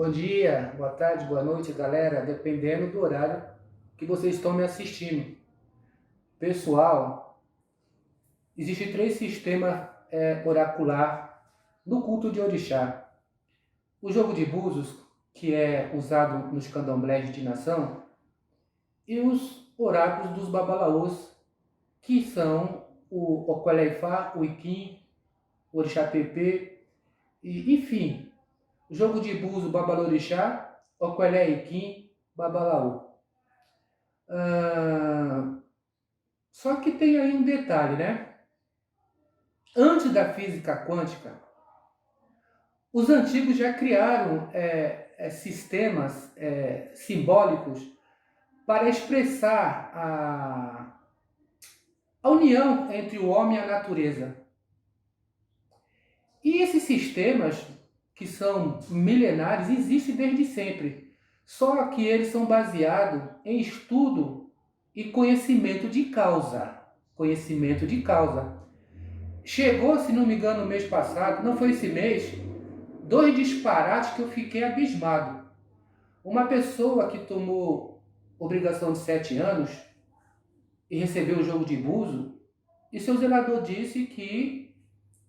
Bom dia, boa tarde, boa noite, galera, dependendo do horário que vocês estão me assistindo. Pessoal, existem três sistemas oracular no culto de orixá. O jogo de búzios, que é usado nos candomblés de nação, e os oráculos dos babalaôs, que são o Okweleifá, o Iquim, o Orixá Pepê, e enfim, o jogo de búzios, babalorixá, Okwelé Iquim, babalaô. Só que tem aí um detalhe, né? Antes da física quântica, os antigos já criaram sistemas simbólicos para expressar a união entre o homem e a natureza. E esses sistemas, que são milenares, existem desde sempre. Só que eles são baseados em estudo e conhecimento de causa. Conhecimento de causa. Chegou, se não me engano, no mês passado, não foi esse mês, dois disparates que eu fiquei abismado. Uma pessoa que tomou obrigação de 7 anos e recebeu o jogo de búzio, e seu zelador disse que,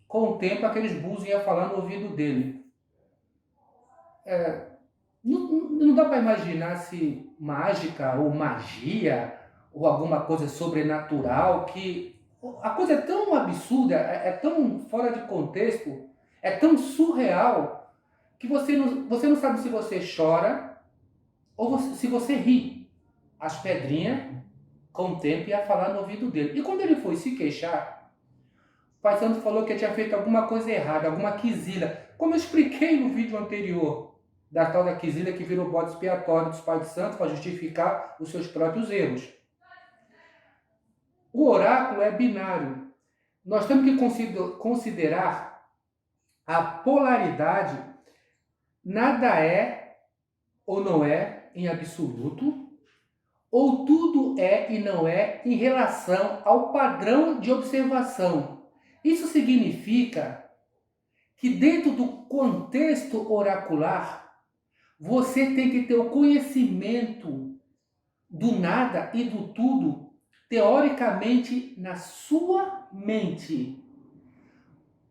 com o tempo, aqueles búzios iam falar no ouvido dele. Não dá para imaginar se mágica ou magia ou alguma coisa sobrenatural, que a coisa é tão absurda, é tão fora de contexto, é tão surreal, que você não sabe se você chora ou se você ri. As pedrinhas, com o tempo, ia falar no ouvido dele. E quando ele foi se queixar, o pai santo falou que tinha feito alguma coisa errada, alguma quizila. Como eu expliquei no vídeo anterior, da tal da quizila que virou bode expiatório dos pais de santo para justificar os seus próprios erros. O oráculo é binário. Nós temos que considerar a polaridade. Nada é ou não é em absoluto, ou tudo é e não é em relação ao padrão de observação. Isso significa que dentro do contexto oracular, você tem que ter o conhecimento do nada e do tudo, teoricamente, na sua mente.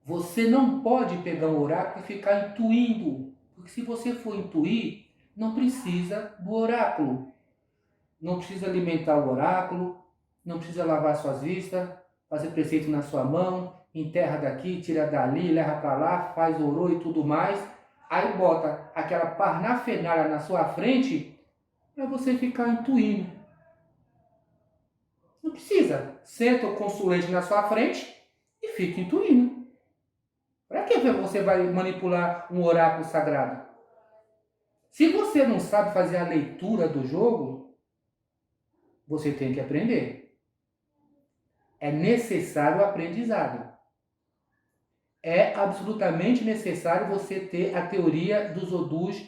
Você não pode pegar um oráculo e ficar intuindo, porque se você for intuir, não precisa do oráculo. Não precisa alimentar o oráculo, não precisa lavar suas vistas, fazer preceito na sua mão, enterra daqui, tira dali, leva para lá, faz orô e tudo mais. Aí bota aquela parnafenália na sua frente para você ficar intuindo. Não precisa. Senta o consulente na sua frente e fica intuindo. Para que você vai manipular um oráculo sagrado? Se você não sabe fazer a leitura do jogo, você tem que aprender. É necessário o aprendizado. É absolutamente necessário você ter a teoria dos odus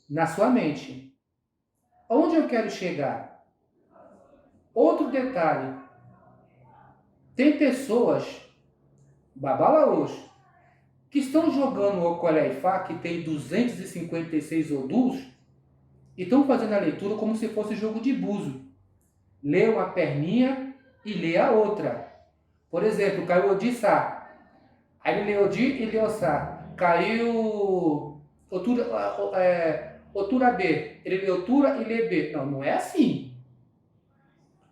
na sua mente. Onde eu quero chegar? Outro detalhe. Tem pessoas, babalaôs, que estão jogando o Okweleifá, que tem 256 odus, e estão fazendo a leitura como se fosse jogo de búzio. Lê uma perninha e lê a outra. Por exemplo, caiu Odissá. Aí ele leu Odi e leu Sá. Caiu Otura B. Ele leu Otura e lê B. Não, não é assim.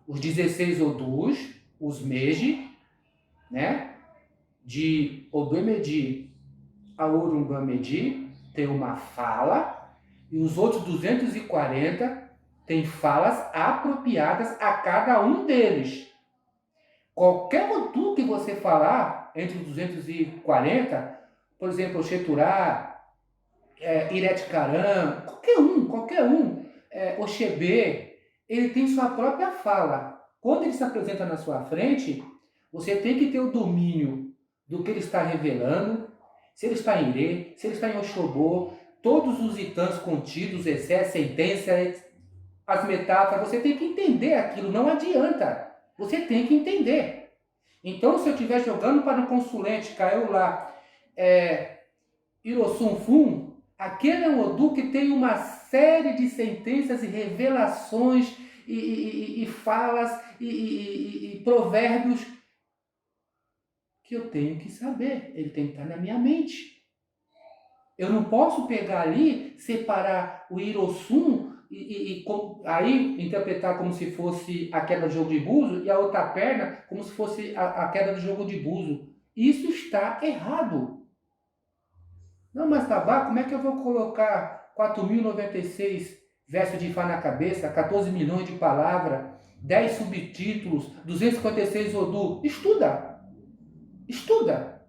Os 16 Odus, os Meji, né? De Oduemedi a Urungamedi, tem uma fala, e os outros 240 têm falas apropriadas a cada um deles. Qualquer Odu que você falar entre os 240, por exemplo, Oxeturá, Ireticarã, qualquer um, Oxebê, ele tem sua própria fala. Quando ele se apresenta na sua frente, você tem que ter o domínio do que ele está revelando, se ele está em Irê, se ele está em Oxobô, todos os itãs contidos, excesso, sentença, as metáforas, você tem que entender aquilo, não adianta. Você tem que entender. Então, se eu estiver jogando para um consulente, caiu lá, Hirosun Fun, Aquele é um Odu que tem uma série de sentenças e revelações e falas e provérbios que eu tenho que saber. Ele tem que estar na minha mente. Eu não posso pegar ali, separar o Hirossum aí interpretar como se fosse a queda do jogo de buzo e a outra perna como se fosse a queda do jogo de buzo. Isso está errado. Não, mas Tabá, como é que eu vou colocar 4.096 versos de Fá na cabeça, 14 milhões de palavras, 10 subtítulos, 256 Odu? Estuda! Estuda!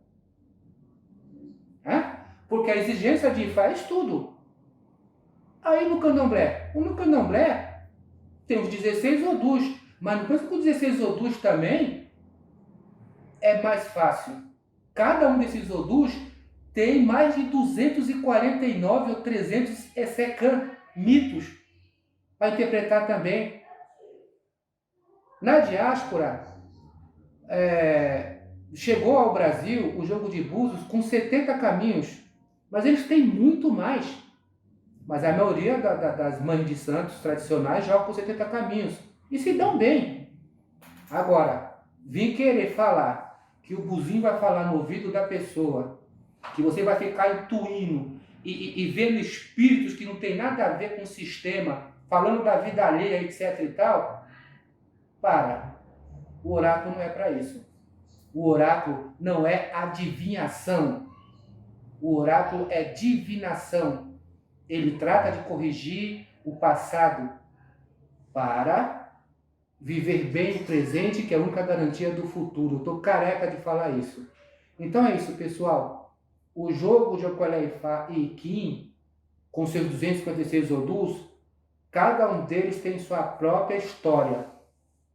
Porque a exigência de Ifá é estudo. Aí no candomblé, tem os 16 Odus, mas não pensa que os 16 Odus também é mais fácil. Cada um desses Odus tem mais de 249 ou 300 Essecan, mitos, para interpretar também. Na diáspora, chegou ao Brasil o jogo de búzios com 70 caminhos, mas eles têm muito mais. Mas a maioria das mães de santos tradicionais joga com 70 caminhos e se dão bem. Agora, vim querer falar que o buzinho vai falar no ouvido da pessoa, que você vai ficar intuindo e vendo espíritos que não tem nada a ver com o sistema, falando da vida alheia, etc e tal, o oráculo não é para isso. O oráculo não é adivinhação. O oráculo é divinação. Ele trata de corrigir o passado para viver bem o presente, que é a única garantia do futuro. Estou careca de falar isso. Então é isso, pessoal. O jogo de Ocolé Ifá e Iquim, com seus 256 Odus, cada um deles tem sua própria história,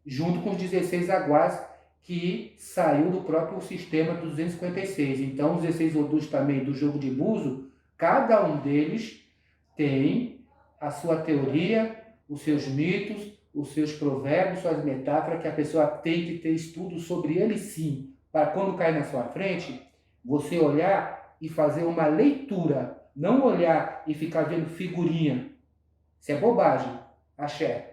junto com os 16 Aguás, que saiu do próprio sistema dos 256. Então, os 16 Odus também do jogo de buzo, cada um deles tem a sua teoria, os seus mitos, os seus provérbios, suas metáforas, que a pessoa tem que ter estudo sobre ele sim, para quando cair na sua frente, você olhar e fazer uma leitura, não olhar e ficar vendo figurinha. Isso é bobagem. Axé.